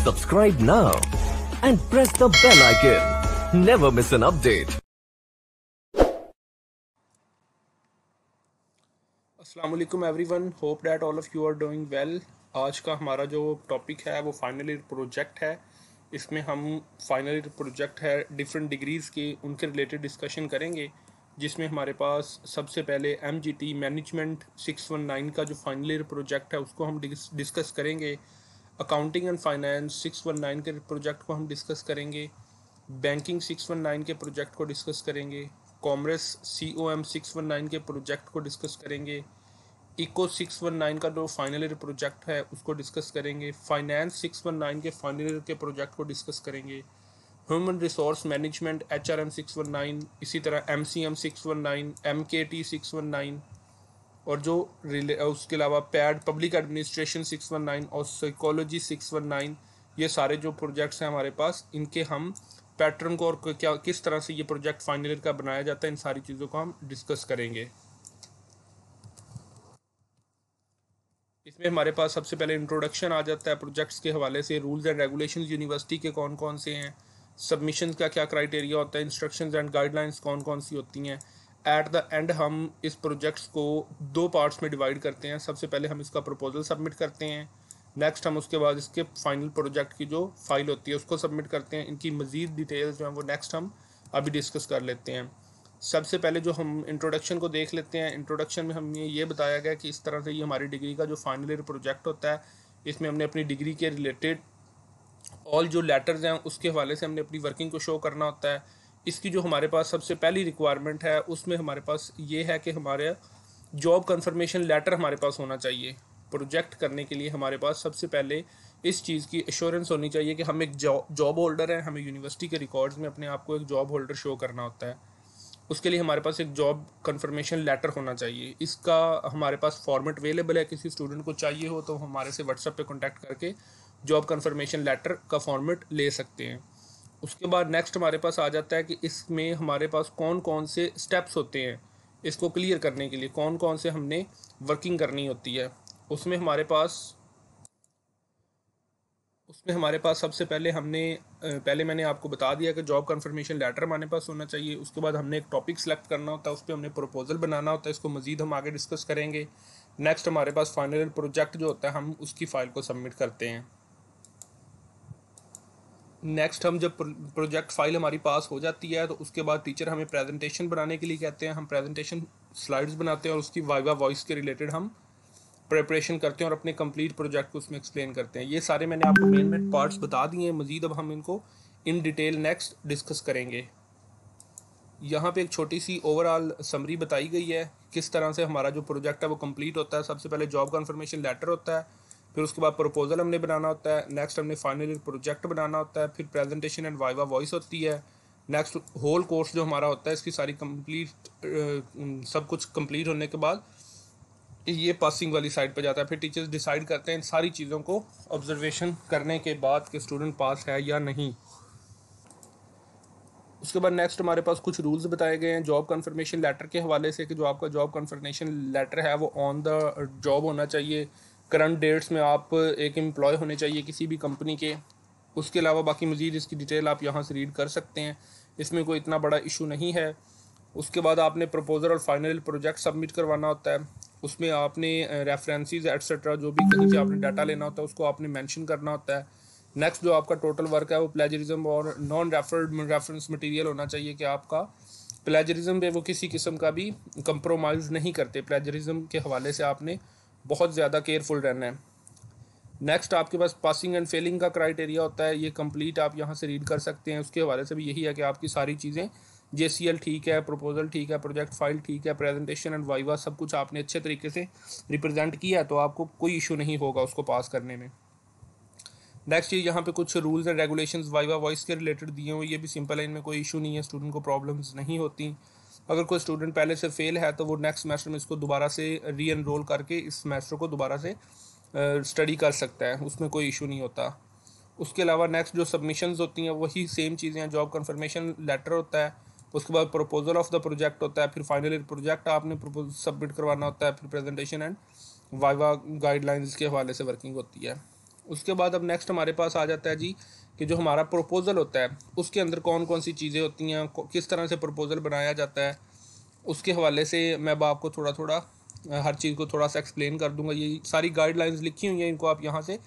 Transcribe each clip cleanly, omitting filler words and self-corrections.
Subscribe now and press the bell icon. Never miss an update. अस्सलाम वालेकुम everyone, hope that all of you are doing well. आज का हमारा जो topic है वो फाइनल ईयर प्रोजेक्ट है। इसमें हम फाइनल ईयर प्रोजेक्ट है डिफरेंट डिग्रीज़ के, उनके रिलेटेड डिस्कशन करेंगे, जिसमें हमारे पास सबसे पहले MGT मैनेजमेंट 619 का जो फाइनल ईयर प्रोजेक्ट है उसको हम डिस्कस करेंगे। अकाउंटिंग एंड फाइनेंस 619 के प्रोजेक्ट को हम डिस्कस करेंगे। बैंकिंग 619 के प्रोजेक्ट को डिस्कस करेंगे। कॉमर्स COM 619 के प्रोजेक्ट को डिस्कस करेंगे। इको 619 का जो फाइनल ईयर प्रोजेक्ट है उसको डिस्कस करेंगे। फाइनेंस 619 के फाइनल ईयर के प्रोजेक्ट को डिस्कस करेंगे। ह्यूमन रिसोर्स मैनेजमेंट HRM 619, इसी तरह MCM 619, MKT 619 और जो उसके अलावा पैड पब्लिक एडमिनिस्ट्रेशन 619 और साइकोलॉजी 619, ये सारे जो प्रोजेक्ट्स हैं हमारे पास, इनके हम पैटर्न को और क्या किस तरह से ये प्रोजेक्ट फाइनल ईयर का बनाया जाता है, इन सारी चीज़ों को हम डिस्कस करेंगे। इसमें हमारे पास सबसे पहले इंट्रोडक्शन आ जाता है प्रोजेक्ट्स के हवाले से। रूल्स एंड रेगुलेशंस यूनिवर्सिटी के कौन कौन से हैं, सबमिशन का क्या क्राइटेरिया होता है, इंस्ट्रक्शंस एंड गाइडलाइंस कौन कौन सी होती हैं। एट द एंड हम इस प्रोजेक्ट्स को दो पार्ट्स में डिवाइड करते हैं। सबसे पहले हम इसका प्रपोजल सबमिट करते हैं, नेक्स्ट हम उसके बाद इसके फाइनल प्रोजेक्ट की जो फाइल होती है उसको सबमिट करते हैं। इनकी मज़ीद डिटेल्स जो हैं वो नेक्स्ट हम अभी डिस्कस कर लेते हैं। सबसे पहले जो हम इंट्रोडक्शन को देख लेते हैं। इंट्रोडक्शन में हमें ये बताया गया कि इस तरह से ये हमारी डिग्री का जो फाइनल ईयर प्रोजेक्ट होता है, इसमें हमने अपनी डिग्री के रिलेटेड ऑल जो लेटर्स हैं उसके हवाले से हमने अपनी वर्किंग को शो करना होता है। इसकी जो हमारे पास सबसे पहली रिक्वायरमेंट है उसमें हमारे पास ये है कि हमारे जॉब कन्फर्मेशन लेटर हमारे पास होना चाहिए। प्रोजेक्ट करने के लिए हमारे पास सबसे पहले इस चीज़ की एश्योरेंस होनी चाहिए कि हम एक जॉब होल्डर हैं। हमें यूनिवर्सिटी के रिकॉर्ड्स में अपने आप को एक जॉब होल्डर शो करना होता है। उसके लिए हमारे पास एक जॉब कन्फर्मेशन लेटर होना चाहिए। इसका हमारे पास फॉर्मेट अवेलेबल है, किसी स्टूडेंट को चाहिए हो तो हमारे से व्हाट्सएप पे कांटेक्ट करके जॉब कन्फर्मेशन लेटर का फॉर्मेट ले सकते हैं। उसके बाद नेक्स्ट हमारे पास आ जाता है कि इसमें हमारे पास कौन कौन से स्टेप्स होते हैं, इसको क्लियर करने के लिए कौन कौन से हमने वर्किंग करनी होती है। उसमें हमारे पास सबसे पहले पहले मैंने आपको बता दिया कि जॉब कन्फर्मेशन लेटर हमारे पास होना चाहिए। उसके बाद हमने एक टॉपिक सेलेक्ट करना होता है, उस पर हमने प्रपोजल बनाना होता है। इसको मज़ीद हम आगे डिस्कस करेंगे। नेक्स्ट हमारे पास फाइनल प्रोजेक्ट जो होता है, हम उसकी फ़ाइल को सबमिट करते हैं। नेक्स्ट हम जब प्रोजेक्ट फाइल हमारी पास हो जाती है तो उसके बाद टीचर हमें प्रेजेंटेशन बनाने के लिए कहते हैं। हम प्रेजेंटेशन स्लाइड्स बनाते हैं और उसकी वाइवा वॉइस के रिलेटेड हम प्रिपरेशन करते हैं और अपने कंप्लीट प्रोजेक्ट को उसमें एक्सप्लेन करते हैं। ये सारे मैंने आपको मेन पार्ट्स बता दिए हैं। मज़ीद अब हम इनको इन डिटेल नेक्स्ट डिस्कस करेंगे। यहाँ पे एक छोटी सी ओवरऑल समरी बताई गई है किस तरह से हमारा जो प्रोजेक्ट है वो कंप्लीट होता है। सबसे पहले जॉब कन्फर्मेशन लेटर होता है, फिर उसके बाद प्रपोजल हमने बनाना होता है, नेक्स्ट हमने फाइनल ईयर प्रोजेक्ट बनाना होता है, फिर प्रेजेंटेशन एंड वाइवा वॉइस होती है। नेक्स्ट होल कोर्स जो हमारा होता है, इसकी सारी सब कुछ कंप्लीट होने के बाद ये पासिंग वाली साइड पे जाता है। फिर टीचर्स डिसाइड करते हैं इन सारी चीज़ों को ऑब्जर्वेशन करने के बाद कि स्टूडेंट पास है या नहीं। उसके बाद नेक्स्ट हमारे पास कुछ रूल्स बताए गए हैं जॉब कन्फर्मेशन लेटर के हवाले से कि जो आपका जॉब कन्फर्मेशन लेटर है वो ऑन द जॉब होना चाहिए। करंट डेट्स में आप एक एम्प्लॉय होने चाहिए किसी भी कंपनी के। उसके अलावा बाकी मज़ीद इसकी डिटेल आप यहाँ से रीड कर सकते हैं, इसमें कोई इतना बड़ा इशू नहीं है। उसके बाद आपने प्रपोजल और फाइनल प्रोजेक्ट सबमिट करवाना होता है। उसमें आपने रेफरेंसेस एट्सेट्रा जो भी कहीं से आपने डाटा लेना होता है उसको आपने मेंशन करना होता है। नेक्स्ट जो आपका टोटल वर्क है वो प्लेजरिज्म और नॉन रेफरेंस मटेरियल होना चाहिए कि आपका प्लेजरिज्म पे वो किसी किस्म का भी कंप्रोमाइज़ नहीं करते। प्लेजरिज्म के हवाले से आपने बहुत ज़्यादा केयरफुल रहना है। नेक्स्ट आपके पास पासिंग एंड फेलिंग का क्राइटेरिया होता है, ये कंप्लीट आप यहाँ से रीड कर सकते हैं। उसके हवाले से भी यही है कि आपकी सारी चीज़ें JCL ठीक है, प्रपोजल ठीक है, प्रोजेक्ट फाइल ठीक है, प्रेजेंटेशन एंड वाइवा सब कुछ आपने अच्छे तरीके से रिप्रेजेंट किया है तो आपको कोई इशू नहीं होगा उसको पास करने में। नेक्स्ट ये यहाँ पे कुछ rules and regulations viva voice के रिलेटेड दिए हुए, ये भी सिंपल है, इनमें कोई इशू नहीं है, स्टूडेंट को प्रॉब्लम्स नहीं होती। अगर कोई स्टूडेंट पहले से फेल है तो वो नेक्स्ट सेमेस्टर में इसको दोबारा से री एनरोल करके इस सेमेस्टर को दोबारा से स्टडी कर सकता है, उसमें कोई इशू नहीं होता। उसके अलावा नेक्स्ट जो सबमिशंस होती हैं वही सेम चीज़ें हैं। जॉब कन्फर्मेशन लेटर होता है, उसके बाद प्रपोजल ऑफ द प्रोजेक्ट होता है, फिर फाइनल ईयर प्रोजेक्ट आपने सबमिट करवाना होता है, फिर प्रेजेंटेशन एंड वाइवा गाइडलाइंस के हवाले से वर्किंग होती है। उसके बाद अब नेक्स्ट हमारे पास आ जाता है जी कि जो हमारा प्रपोज़ल होता है उसके अंदर कौन कौन सी चीज़ें होती हैं, किस तरह से प्रपोज़ल बनाया जाता है, उसके हवाले से मैं अब आपको थोड़ा थोड़ा हर चीज़ को थोड़ा सा एक्सप्लेन कर दूंगा। ये सारी गाइडलाइंस लिखी हुई हैं, इनको आप यहाँ से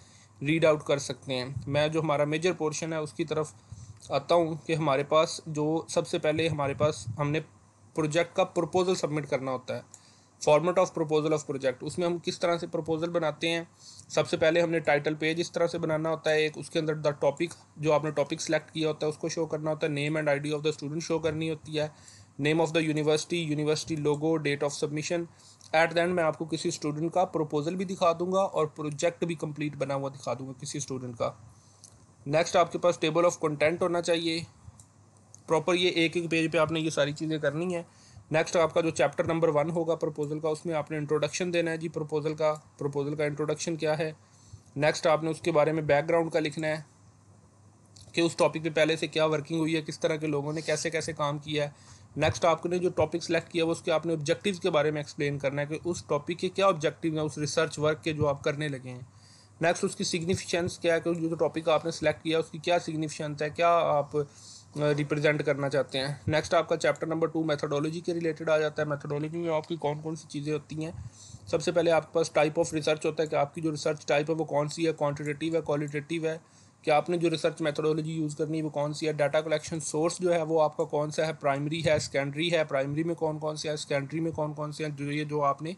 रीड आउट कर सकते हैं। मैं जो हमारा मेजर पोर्शन है उसकी तरफ आता हूँ कि हमारे पास जो सबसे पहले हमारे पास हमने प्रोजेक्ट का प्रपोज़ल सबमिट करना होता है। Format of proposal of project, उसमें हम किस तरह से प्रपोजल बनाते हैं। सबसे पहले हमने टाइटल पेज इस तरह से बनाना होता है एक, उसके अंदर द टॉपिक, जो आपने टॉपिक सेलेक्ट किया होता है उसको शो करना होता है, name and ID of the student show करनी होती है, name of the university, university logo, date of submission. At the end मैं आपको किसी स्टूडेंट का प्रपोजल भी दिखा दूंगा और प्रोजेक्ट भी कंप्लीट बना हुआ दिखा दूंगा किसी स्टूडेंट का। नेक्स्ट आपके पास टेबल ऑफ कंटेंट होना चाहिए प्रॉपर, ये एक एक पेज पे आपने ये सारी चीज़ें करनी है। नेक्स्ट आपका जो चैप्टर नंबर 1 होगा प्रपोजल का, उसमें आपने इंट्रोडक्शन देना है जी प्रपोजल का इंट्रोडक्शन क्या है। नेक्स्ट आपने उसके बारे में बैकग्राउंड का लिखना है कि उस टॉपिक पे पहले से क्या वर्किंग हुई है, किस तरह के लोगों ने कैसे कैसे काम किया है। नेक्स्ट आपने जो टॉपिक सेलेक्ट किया है उसके आपने ऑब्जेक्टिव्स के बारे में एक्सप्लेन करना है कि उस टॉपिक के क्या ऑब्जेक्टिव हैं, उस रिसर्च वर्क के जो आप करने लगे हैं। नेक्स्ट उसकी सिग्निफिकेंस क्या है कि जो टॉपिक आपने सेलेक्ट किया उसकी क्या सिग्निफिकेंस है, क्या आप रिप्रेजेंट करना चाहते हैं। नेक्स्ट आपका चैप्टर नंबर 2 मेथोडोलॉजी के रिलेटेड आ जाता है। मेथोडोलॉजी में आपकी कौन कौन सी चीज़ें होती हैं। सबसे पहले आपके पास टाइप ऑफ रिसर्च होता है कि आपकी जो रिसर्च टाइप है वो कौन सी है, क्वांटिटेटिव है, क्वालिटेटिव है, कि आपने जो रिसर्च मेथोडोलॉजी यूज़ करनी है वो कौन सी है। डाटा कलेक्शन सोर्स जो है वो आपका कौन सा है, प्राइमरी है, सेकेंडरी है, प्राइमरी में कौन कौन से है, सेकेंडरी में कौन कौन से हैं, जो आपने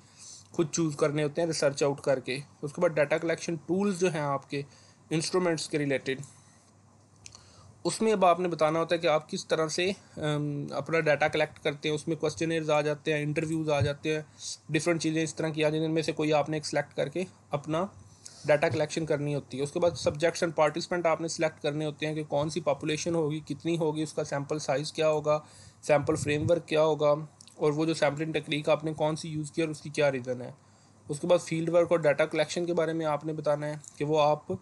खुद चूज़ करने होते हैं रिसर्च आउट करके। उसके बाद डाटा कलेक्शन टूल्स जो हैं आपके इंस्ट्रूमेंट्स के रिलेटेड, उसमें अब आपने बताना होता है कि आप किस तरह से अपना डाटा कलेक्ट करते हैं। उसमें क्वेश्चनर्स आ जाते हैं, इंटरव्यूज़ आ जाते हैं, डिफरेंट चीज़ें इस तरह की आ जाती हैं, इनमें से कोई आपने एक सेलेक्ट करके अपना डाटा कलेक्शन करनी होती है। उसके बाद सब्जेक्ट्स एंड पार्टिसिपेंट आपने सेलेक्ट करने होते हैं कि कौन सी पॉपुलेशन होगी, कितनी होगी, उसका सैम्पल साइज़ क्या होगा, सैम्पल फ्रेमवर्क क्या होगा, और वो जो सैम्पलिंग टेक्निक आपने कौन सी यूज़ की और उसकी क्या रीज़न है। उसके बाद फील्ड वर्क और डाटा कलेक्शन के बारे में आपने बताना है कि वो आप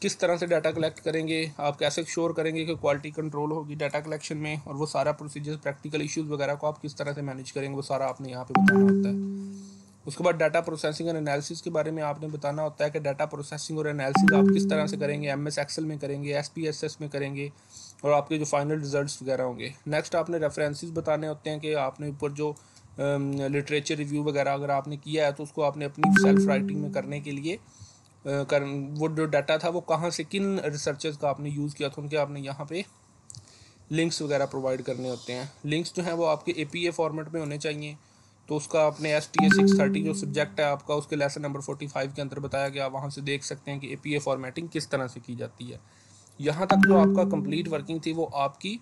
किस तरह से डाटा कलेक्ट करेंगे, आप कैसे श्योर करेंगे कि क्वालिटी कंट्रोल होगी डाटा कलेक्शन में, और वो सारा प्रोसीजर, प्रैक्टिकल इश्यूज़ वगैरह को आप किस तरह से मैनेज करेंगे, वो सारा आपने यहाँ पे बताना होता है। उसके बाद डाटा प्रोसेसिंग और एनालिसिस के बारे में आपने बताना होता है कि डाटा प्रोसेसिंग और एनालिसिस आप किस तरह से करेंगे, एमएस एक्सेल में करेंगे, एसपीएसएस में करेंगे, और आपके जो फाइनल रिजल्ट्स वगैरह होंगे। नेक्स्ट आपने रेफरेंसेस बताने होते हैं कि आपने ऊपर जो लिटरेचर रिव्यू वगैरह अगर आपने किया है तो उसको आपने अपनी सेल्फ राइटिंग में करने के लिए वो जो डाटा था वो कहाँ से, किन रिसर्चर्स का आपने यूज़ किया था, उनके आपने यहाँ पे लिंक्स वगैरह प्रोवाइड करने होते हैं। लिंक्स जो हैं वो आपके APA फॉर्मेट में होने चाहिए। तो उसका आपने STA 630 जो सब्जेक्ट है आपका, उसके लेसन नंबर 45 के अंदर बताया गया, वहाँ से देख सकते हैं कि APA फॉर्मेटिंग किस तरह से की जाती है। यहाँ तक जो आपका कंप्लीट वर्किंग थी वो आपकी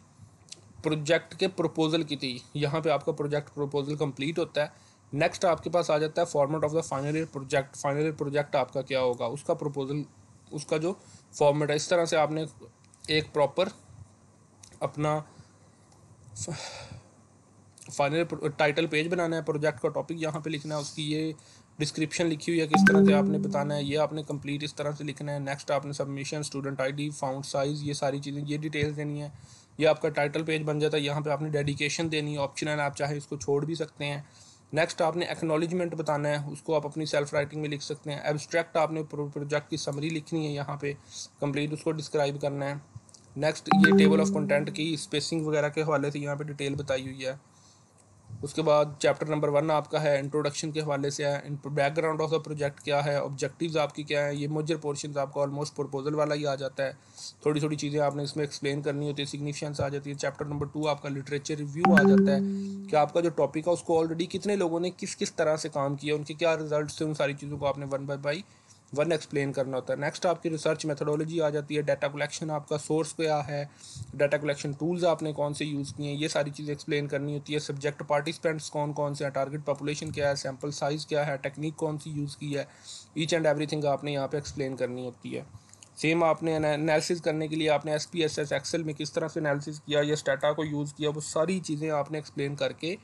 प्रोजेक्ट के प्रपोजल की थी। यहाँ पे आपका प्रोजेक्ट प्रपोजल कंप्लीट होता है। नेक्स्ट आपके पास आ जाता है format of the final year project. Final year project आपका क्या होगा, उसका प्रपोजल, उसका जो फॉर्मेट है, इस तरह से आपने एक प्रॉपर अपना फाइनल टाइटल पेज बनाना है, प्रोजेक्ट का टॉपिक यहाँ पे लिखना है, उसकी ये डिस्क्रिप्शन लिखी हुई है किस तरह से आपने बताना है, ये आपने कंप्लीट इस तरह से लिखना है। नेक्स्ट आपने submission, student ID, found size, ये सारी चीज़ें, ये डिटेल्स देनी है। ये आपका टाइटल पेज बन जाता है। यहाँ पे आपने डेडिकेशन देनी है, ऑप्शनल, आप चाहे इसको छोड़ भी सकते हैं। नेक्स्ट आपने एक्नॉलेजमेंट बताना है, उसको आप अपनी सेल्फ राइटिंग में लिख सकते हैं। एब्स्ट्रैक्ट आपने प्रोजेक्ट की समरी लिखनी है, यहाँ पे कंप्लीट उसको डिस्क्राइब करना है। नेक्स्ट ये टेबल ऑफ कंटेंट की स्पेसिंग वगैरह के हवाले से यहाँ पे डिटेल बताई हुई है। उसके बाद चैप्टर नंबर 1 आपका है इंट्रोडक्शन के हवाले से है, बैकग्राउंड ऑफ द प्रोजेक्ट क्या है, ऑब्जेक्टिव्स आपकी क्या है। ये मेजर पोर्शन आपका ऑलमोस्ट प्रपोजल वाला ही आ जाता है। थोड़ी थोड़ी चीज़ें आपने इसमें एक्सप्लेन करनी होती है, सिग्निफिकेंस आ जाती है। चैप्टर नंबर 2 आपका लिटरेचर रिव्यू आ जाता है कि आपका जो टॉपिक है उसको ऑलरेडी कितने लोगों ने किस किस तरह से काम किया, उनके क्या रिजल्ट थे, उन सारी चीज़ों को आपने 1 बाय 1 एक्सप्लेन करना होता है। नेक्स्ट आपकी रिसर्च मेथोडोलॉजी आ जाती है। डाटा कलेक्शन आपका सोर्स क्या है, डाटा कलेक्शन टूल्स आपने कौन से यूज़ किए हैं, ये सारी चीज़ें एक्सप्लेन करनी होती है। सब्जेक्ट पार्टिसिपेंट्स कौन कौन से हैं, टारगेट पॉपुलेशन क्या है, सैम्पल साइज़ क्या है, टेक्निक कौन सी यूज़ की है, ईच एंड एवरीथिंग आपने यहाँ पे एक्सप्लेन करनी होती है। सेम आपने एनालिसिस करने के लिए आपने SPSS एक्सेल में किस तरह से एनालिसिस किया या स्टाटा को यूज़ किया, वो सारी चीज़ें आपने एक्सप्लेन करके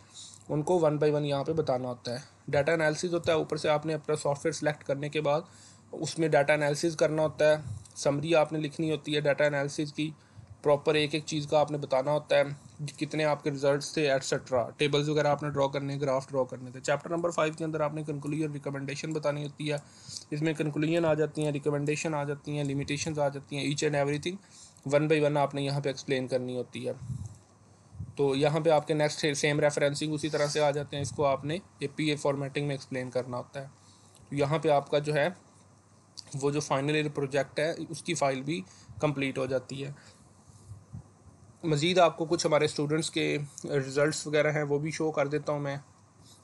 उनको 1 बाय 1 यहाँ पे बताना होता है। डाटा एनालिसिस होता है, ऊपर से आपने अपना सॉफ्टवेयर सेलेक्ट करने के बाद उसमें डाटा एनालिसिस करना होता है। समरी आपने लिखनी होती है डाटा एनालिसिस की, प्रॉपर एक एक चीज़ का आपने बताना होता है कितने आपके रिजल्ट्स थे एटसेट्रा, टेबल्स वगैरह आपने ड्रॉ करने, ग्राफ ड्रॉ करने थे। चैप्टर नंबर 5 के अंदर आपने कंक्लूजन रिकमेंडेशन बतानी होती है। इसमें कंक्लूजन आ जाती हैं, रिकमेंडेशन आ जाती हैं, लिमिटेशंस आ जाती हैं, each and everything one by one आपने यहाँ पे एक्सप्लेन करनी होती है। तो यहाँ पे आपके नेक्स्ट सेम रेफरेंसिंग उसी तरह से आ जाते हैं, इसको आपने APA फॉर्मेटिंग में एक्सप्लेन करना होता है। तो यहाँ पे आपका जो है वो जो फाइनल ईयर प्रोजेक्ट है उसकी फ़ाइल भी कंप्लीट हो जाती है। मज़ीद आपको कुछ हमारे स्टूडेंट्स के रिज़ल्ट्स वगैरह हैं वो भी शो कर देता हूँ मैं,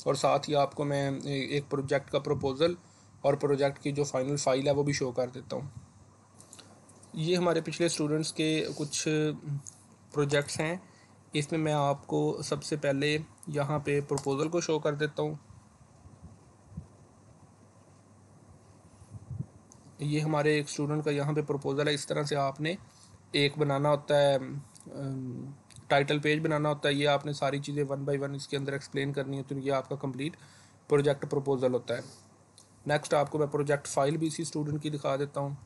और साथ ही आपको मैं एक प्रोजेक्ट का प्रपोज़ल और प्रोजेक्ट की जो फाइनल फ़ाइल है वो भी शो कर देता हूँ। ये हमारे पिछले स्टूडेंट्स के कुछ प्रोजेक्ट्स हैं। इसमें मैं आपको सबसे पहले यहाँ पे प्रपोज़ल को शो कर देता हूँ। ये हमारे एक स्टूडेंट का यहाँ पे प्रपोज़ल है। इस तरह से आपने एक बनाना होता है, टाइटल पेज बनाना होता है। ये आपने सारी चीज़ें वन बाय वन इसके अंदर एक्सप्लेन करनी होती है। ये आपका कंप्लीट प्रोजेक्ट प्रपोज़ल होता है। नेक्स्ट आपको मैं प्रोजेक्ट फ़ाइल भी इसी स्टूडेंट की दिखा देता हूँ।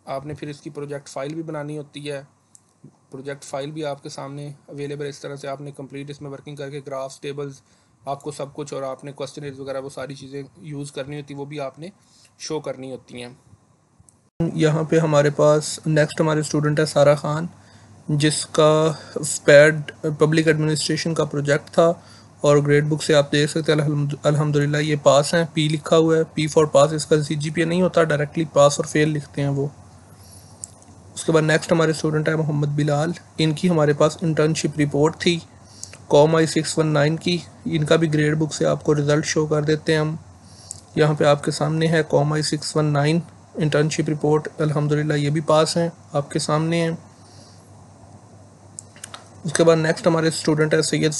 आपने फिर इसकी प्रोजेक्ट फ़ाइल भी बनानी होती है। प्रोजेक्ट फ़ाइल भी आपके सामने अवेलेबल है। इस तरह से आपने कंप्लीट इसमें वर्किंग करके ग्राफ्स, टेबल्स, आपको सब कुछ, और आपने क्वेश्चनर्स वगैरह वो सारी चीज़ें यूज़ करनी होती, वो भी आपने शो करनी होती हैं। यहाँ पे हमारे पास नेक्स्ट हमारे स्टूडेंट है सारा खान, जिसका पैड पब्लिक एडमिनिस्ट्रेशन का प्रोजेक्ट था, और ग्रेड बुक से आप देख सकते हैं अल्हम्दुलिल्लाह ये पास हैं। पी लिखा हुआ है, पी फॉर पास। इसका CGPA नहीं होता, डायरेक्टली पास और फेल लिखते हैं वो। उसके बाद नेक्स्ट हमारे स्टूडेंट है मोहम्मद बिलाल। इनकी हमारे पास इंटर्नशिप रिपोर्ट थी कॉम I-619 की। इनका भी ग्रेड बुक से आपको रिज़ल्ट शो कर देते हैं हम। यहाँ पे आपके सामने है कॉम I-619 इंटर्नशिप रिपोर्ट। अल्हम्दुलिल्लाह ये भी पास हैं, आपके सामने हैं। उसके बाद नेक्स्ट हमारे स्टूडेंट है सैयद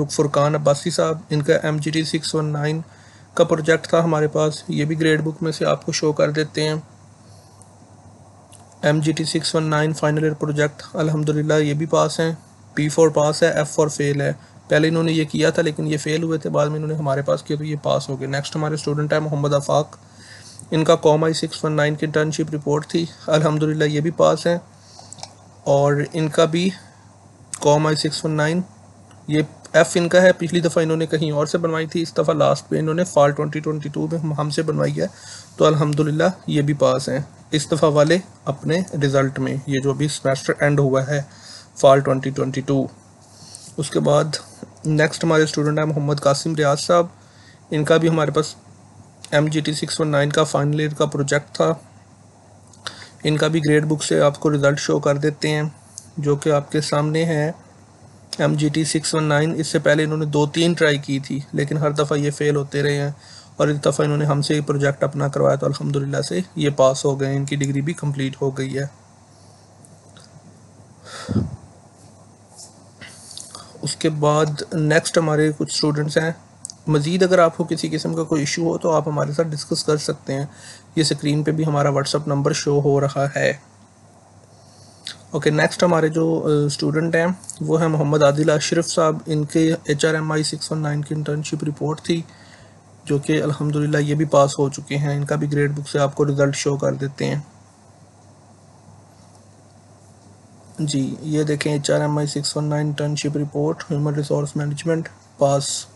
फुरकान अब्बासी साहब। इनका MGT 619 का प्रोजेक्ट था हमारे पास। ये भी ग्रेड बुक में से आपको शो कर देते हैं। MGT 619 फाइनल ईयर प्रोजेक्ट, अल्हम्दुलिल्लाह ये भी पास हैं। P फॉर पास है, F फॉर फेल है। पहले इन्होंने ये किया था लेकिन ये फेल हुए थे, बाद में इन्होंने हमारे पास किया तो ये पास हो गए। नेक्स्ट हमारे स्टूडेंट है मोहम्मद आफाक। इनका कॉम I-619 की इंटर्नशिप रिपोर्ट थी, अल्हम्दुलिल्लाह ये भी पास हैं। और इनका भी कॉम I-619, ये F इनका है। पिछली दफ़ा इन्होंने कहीं और से बनवाई थी, इस दफ़ा लास्ट पे इन्होंने फॉल 2022 में हमसे बनवाई है, तो अल्हम्दुलिल्लाह ये भी पास हैं इस दफ़ा वाले अपने रिज़ल्ट में, ये जो अभी सेमेस्टर एंड हुआ है फॉल 2022। उसके बाद नेक्स्ट हमारे स्टूडेंट है मोहम्मद कासिम रियाज साहब। इनका भी हमारे पास MGT 619 का फाइनल ईयर का प्रोजेक्ट था। इनका भी ग्रेड बुक से आपको रिज़ल्ट शो कर देते हैं, जो कि आपके सामने है। MGT 619, इससे पहले इन्होंने 2-3 ट्राई की थी लेकिन हर दफ़ा ये फ़ेल होते रहे हैं, और इस दफ़ा इन्होंने हमसे ये प्रोजेक्ट अपना करवाया तो अल्हम्दुलिल्लाह से ये पास हो गए, इनकी डिग्री भी कंप्लीट हो गई है। उसके बाद नेक्स्ट हमारे कुछ स्टूडेंट्स हैं। मज़ीद अगर आपको किसी किस्म का कोई इशू हो तो आप हमारे साथ डिस्कस कर सकते हैं। ये स्क्रीन पे भी हमारा व्हाट्सअप नंबर शो हो रहा है। ओके, नेक्स्ट हमारे जो स्टूडेंट हैं वो है मोहम्मद आदिल अशरफ साहब। इनके HRM I-619 की इंटर्नशिप रिपोर्ट थी, जो कि अल्हम्दुलिल्लाह ये भी पास हो चुके हैं। इनका भी ग्रेड बुक से आपको रिज़ल्ट शो कर देते हैं। जी ये देखें, HRM I-619 internship report, human resource management, pass.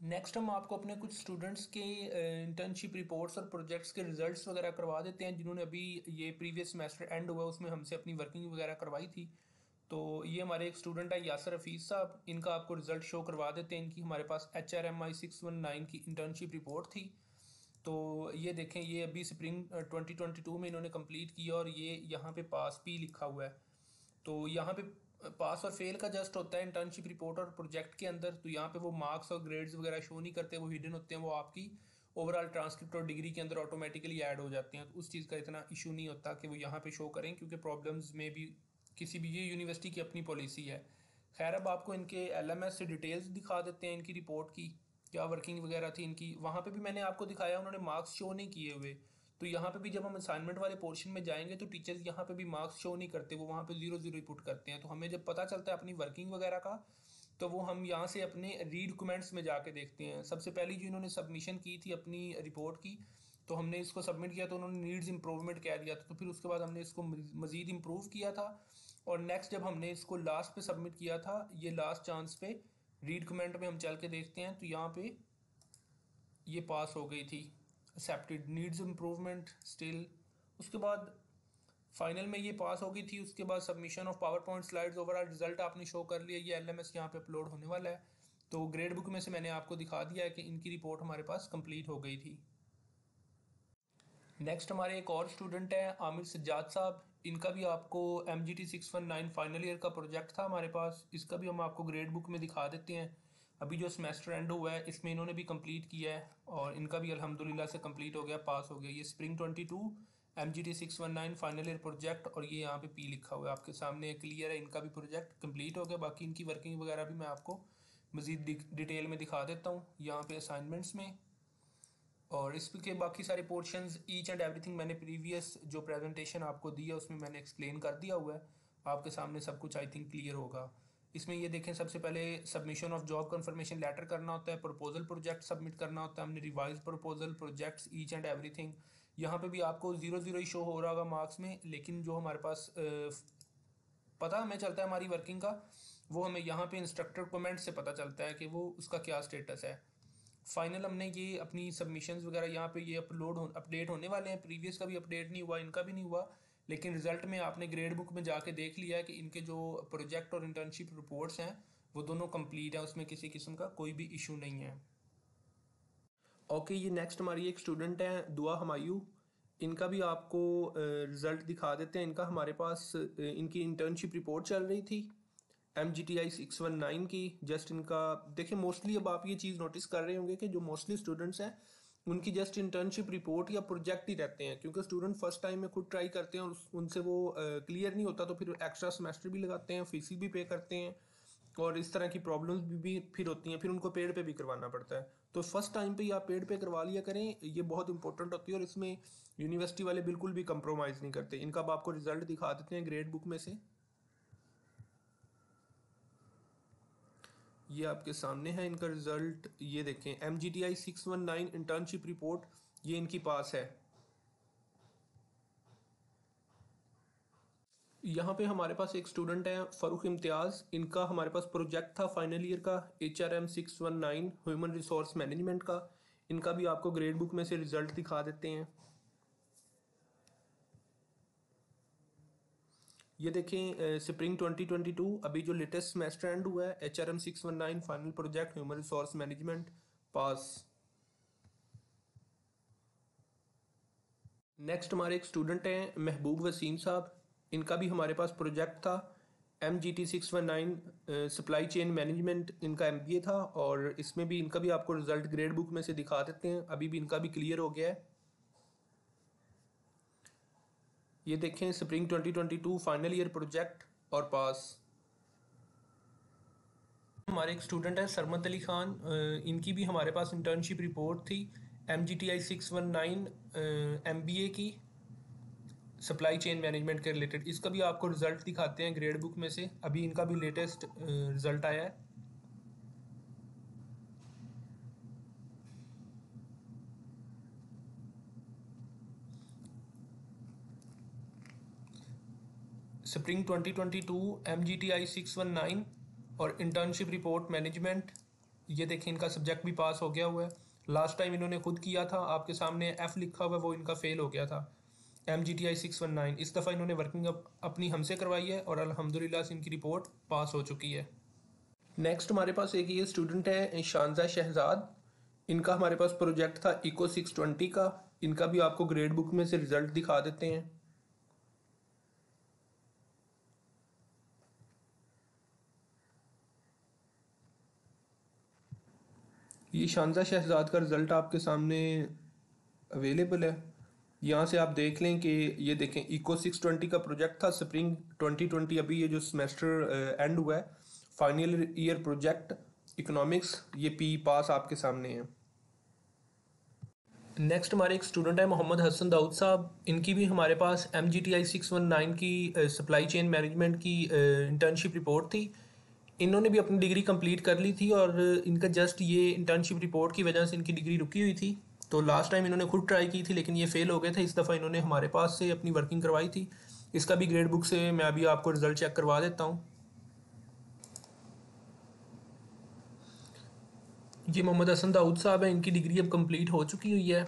Next हम आपको अपने कुछ स्टूडेंट्स के इंटर्नशिप रिपोर्ट्स और प्रोजेक्ट्स के रिजल्ट्स वगैरह करवा देते हैं, जिन्होंने अभी ये प्रीवियस सेमेस्टर एंड हुआ उसमें हमसे अपनी वर्किंग वगैरह करवाई थी। तो ये हमारे एक स्टूडेंट है यासर हफीज़ साहब, इनका आपको रिजल्ट शो करवा देते हैं। इनकी हमारे पास HRMI 619 की इंटर्नशिप रिपोर्ट थी। तो ये देखें, ये अभी स्प्रिंग 2022 में इन्होंने कंप्लीट किया और ये यहाँ पे पास भी लिखा हुआ है। तो यहाँ पे पास और फेल का जस्ट होता है इंटर्नशिप रिपोर्ट और प्रोजेक्ट के अंदर। तो यहाँ पे वो मार्क्स और ग्रेड्स वगैरह शो नहीं करते, वो हिडन होते हैं, वो आपकी ओवरऑल ट्रांसक्रिप्ट और डिग्री के अंदर ऑटोमेटिकली ऐड हो जाते हैं। तो उस चीज़ का इतना इशू नहीं होता कि वो यहाँ पे शो करें, क्योंकि प्रॉब्लम्स में भी किसी भी, ये यूनिवर्सिटी की अपनी पॉलिसी है। खैर, अब आपको इनके LMS से डिटेल्स दिखा देते हैं इनकी रिपोर्ट की, क्या वर्किंग वगैरह थी इनकी। वहाँ पे भी मैंने आपको दिखाया, उन्होंने मार्क्स शो नहीं किए हुए। तो यहाँ पे भी जब हम असाइनमेंट वाले पोर्शन में जाएंगे तो टीचर्स यहाँ पे भी मार्क्स शो नहीं करते, वो वहाँ पे 0 पुट करते हैं। तो हमें जब पता चलता है अपनी वर्किंग वगैरह का, तो वो हम यहाँ से अपने रीड कमेंट्स में जाके देखते हैं। सबसे पहली जो इन्होंने सबमिशन की थी अपनी रिपोर्ट की, तो हमने इसको सबमिट किया तो उन्होंने नीड्स इंप्रूवमेंट कह दिया था। तो फिर उसके बाद हमने इसको मज़ीद इम्प्रूव किया था, और नेक्स्ट जब हमने इसको लास्ट पे सबमिट किया था, ये लास्ट चांस पे रीड कमेंट में हम चल के देखते हैं, तो यहाँ पे ये पास हो गई थी, एक्सेप्टेड, नीड्स इम्प्रूवमेंट स्टिल। उसके बाद फाइनल में ये पास हो गई थी। उसके बाद submission of power point slides, overall result आपने शो कर लिया। ये LMS यहाँ पे अपलोड होने वाला है। तो ग्रेड बुक में से मैंने आपको दिखा दिया है कि इनकी रिपोर्ट हमारे पास कंप्लीट हो गई थी। नेक्स्ट हमारे एक और स्टूडेंट है आमिर सज्जाद साहब, इनका भी आपको MGT 619 फाइनल ईयर का प्रोजेक्ट था हमारे पास। इसका भी हम आपको ग्रेड बुक में दिखा देते हैं। अभी जो सेमेस्टर एंड हुआ है इसमें इन्होंने भी कंप्लीट किया है, और इनका भी अल्हम्दुलिल्लाह से कंप्लीट हो गया, पास हो गया। ये spring 22 MGT 619 final year project, और ये यहाँ पे P लिखा हुआ है आपके सामने, क्लियर है। इनका भी प्रोजेक्ट कंप्लीट हो गया। बाकी इनकी वर्किंग वगैरह भी मैं आपको मज़ीद डिटेल में दिखा देता हूँ यहाँ पे असाइनमेंट्स में। और इसके बाकी सारे पोर्शंस, ईच एंड एवरीथिंग मैंने प्रीवियस जो प्रेजेंटेशन आपको दी है उसमें मैंने एक्सप्लेन कर दिया हुआ है। आपके सामने सब कुछ आई थिंक क्लियर होगा। इसमें ये देखें, सबसे पहले submission of job confirmation letter करना होता है, प्रपोजल प्रोजेक्ट सबमिट करना होता है हमने, revise proposal, projects, each and everything. यहाँ पे भी आपको 0 ही शो हो रहा होगा मार्क्स में, लेकिन जो हमारे पास पता हमें चलता है हमारी वर्किंग का, वो हमें यहाँ पे इंस्ट्रक्टर कमेंट से पता चलता है कि वो उसका क्या स्टेटस है। फाइनल हमने ये अपनी सबमिशंस वगैरह यहाँ पे ये अपडेट होने वाले हैं। प्रीवियस का भी अपडेट नहीं हुआ, इनका भी नहीं हुआ, लेकिन रिजल्ट में आपने ग्रेड बुक में जाके देख लिया है कि इनके जो प्रोजेक्ट और इंटर्नशिप रिपोर्ट्स हैं वो दोनों कंप्लीट हैं, उसमें किसी किस्म का कोई भी इशू नहीं है। ओके, ये नेक्स्ट हमारी एक स्टूडेंट है दुआ हमायूं, इनका भी आपको रिजल्ट दिखा देते हैं। इनका हमारे पास इनकी इंटर्नशिप रिपोर्ट चल रही थी MGTI 619 की। जस्ट इनका देखिए, मोस्टली अब आप ये चीज़ नोटिस कर रहे होंगे कि जो मोस्टली स्टूडेंट्स हैं उनकी जस्ट इंटर्नशिप रिपोर्ट या प्रोजेक्ट ही रहते हैं, क्योंकि स्टूडेंट फर्स्ट टाइम में खुद ट्राई करते हैं और उनसे वो क्लियर नहीं होता, तो फिर एक्स्ट्रा सेमेस्टर भी लगाते हैं, फीस भी पे करते हैं, और इस तरह की प्रॉब्लम्स भी फिर होती हैं, फिर उनको पेड पे भी करवाना पड़ता है। तो फर्स्ट टाइम पे ही आप पेड पे करवा लिया करें, ये बहुत इंपॉर्टेंट होती है, और इसमें यूनिवर्सिटी वाले बिल्कुल भी कंप्रोमाइज़ नहीं करते। इनका अब आपको रिजल्ट दिखा देते हैं ग्रेड बुक में से। ये आपके सामने है इनका रिजल्ट, ये देखें MGTI 619 इंटर्नशिप रिपोर्ट, ये इनकी पास है। यहाँ पे हमारे पास एक स्टूडेंट है फ़ारूक इम्तियाज़, इनका हमारे पास प्रोजेक्ट था फाइनल ईयर का HRM 619 ह्यूमन रिसोर्स मैनेजमेंट का। इनका भी आपको ग्रेड बुक में से रिजल्ट दिखा देते हैं। ये देखें स्प्रिंग 2022, अभी जो लेटेस्ट सेमेस्टर एंड हुआ है, HRM 619 final project human resource management, pass. Next हमारे एक स्टूडेंट हैं महबूब वसीम साहब, इनका भी हमारे पास प्रोजेक्ट था MGT 619 सप्लाई चेन मैनेजमेंट, इनका MBA था, और इसमें भी इनका भी आपको रिजल्ट ग्रेड बुक में से दिखा देते हैं। अभी भी इनका भी क्लियर हो गया है। ये देखें स्प्रिंग 2022 फाइनल ईयर प्रोजेक्ट और पास। हमारे एक स्टूडेंट है सरमत अली खान, इनकी भी हमारे पास इंटर्नशिप रिपोर्ट थी MGTI 619 MBA की सप्लाई चेन मैनेजमेंट के रिलेटेड। इसका भी आपको रिजल्ट दिखाते हैं ग्रेड बुक में से, अभी इनका भी लेटेस्ट रिजल्ट आया है। स्प्रिंग 2022 MGTI 619 और इंटर्नशिप रिपोर्ट मैनेजमेंट, ये देखें इनका सब्जेक्ट भी पास हो गया हुआ है। लास्ट टाइम इन्होंने खुद किया था, आपके सामने एफ लिखा हुआ है, वो इनका फेल हो गया था MGTI 619। इस दफ़ा इन्होंने वर्किंग अपनी हमसे करवाई है और अल्हम्दुलिल्लाह से इनकी रिपोर्ट पास हो चुकी है। नेक्स्ट हमारे पास एक ये स्टूडेंट है शानजा शहजाद। इनका हमारे पास प्रोजेक्ट था इको 620 का। इनका भी आपको ग्रेड बुक में से रिजल्ट दिखा देते हैं। ये शानजा शहजाद का रिजल्ट आपके सामने अवेलेबल है। यहाँ से आप देख लें कि ये देखें इको 620 का प्रोजेक्ट था स्प्रिंग 2020। अभी ये जो सेमेस्टर एंड हुआ है, फाइनल ईयर प्रोजेक्ट इकोनॉमिक्स, ये पी पास आपके सामने है। नेक्स्ट हमारे एक स्टूडेंट है मोहम्मद हसन दाऊद साहब। इनकी भी हमारे पास MGTI 619 की सप्लाई चेन मैनेजमेंट की इंटर्नशिप रिपोर्ट थी। इन्होंने भी अपनी डिग्री कंप्लीट कर ली थी और इनका जस्ट ये इंटर्नशिप रिपोर्ट की वजह से इनकी डिग्री रुकी हुई थी। तो लास्ट टाइम इन्होंने खुद ट्राई की थी लेकिन ये फेल हो गए थे। इस दफ़ा इन्होंने हमारे पास से अपनी वर्किंग करवाई थी। इसका भी ग्रेड बुक से मैं अभी आपको रिजल्ट चेक करवा देता हूँ। ये मोहम्मद हसन दाऊद साहब है, इनकी डिग्री अब कंप्लीट हो चुकी हुई है।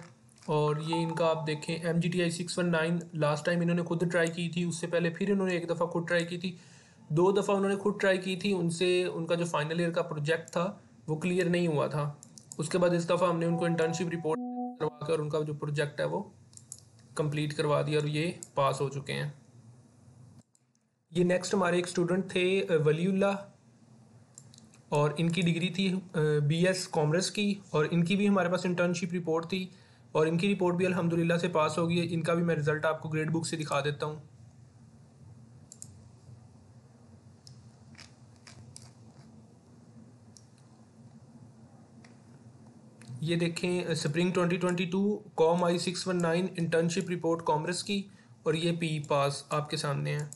और ये इनका आप देखें MGTI 619 लास्ट टाइम इन्होंने खुद ट्राई की थी, उससे पहले फिर इन्होंने एक दफ़ा खुद ट्राई की थी, 2 दफ़ा उन्होंने खुद ट्राई की थी। उनसे उनका जो फाइनल ईयर का प्रोजेक्ट था वो क्लियर नहीं हुआ था। उसके बाद इस दफ़ा हमने उनको इंटर्नशिप रिपोर्ट करवा कर उनका जो प्रोजेक्ट है वो कंप्लीट करवा दिया और ये पास हो चुके हैं। ये नेक्स्ट हमारे एक स्टूडेंट थे वलीउल्लाह और इनकी डिग्री थी BS कॉमर्स की और इनकी भी हमारे पास इंटर्नशिप रिपोर्ट थी और इनकी रिपोर्ट भी अल्हम्दुलिल्लाह से पास हो गई है। इनका भी मैं रिज़ल्ट आपको ग्रेड बुक से दिखा देता हूँ। ये देखें spring 2022 com I 619 internship report commerce की और ये पी पास आपके सामने है।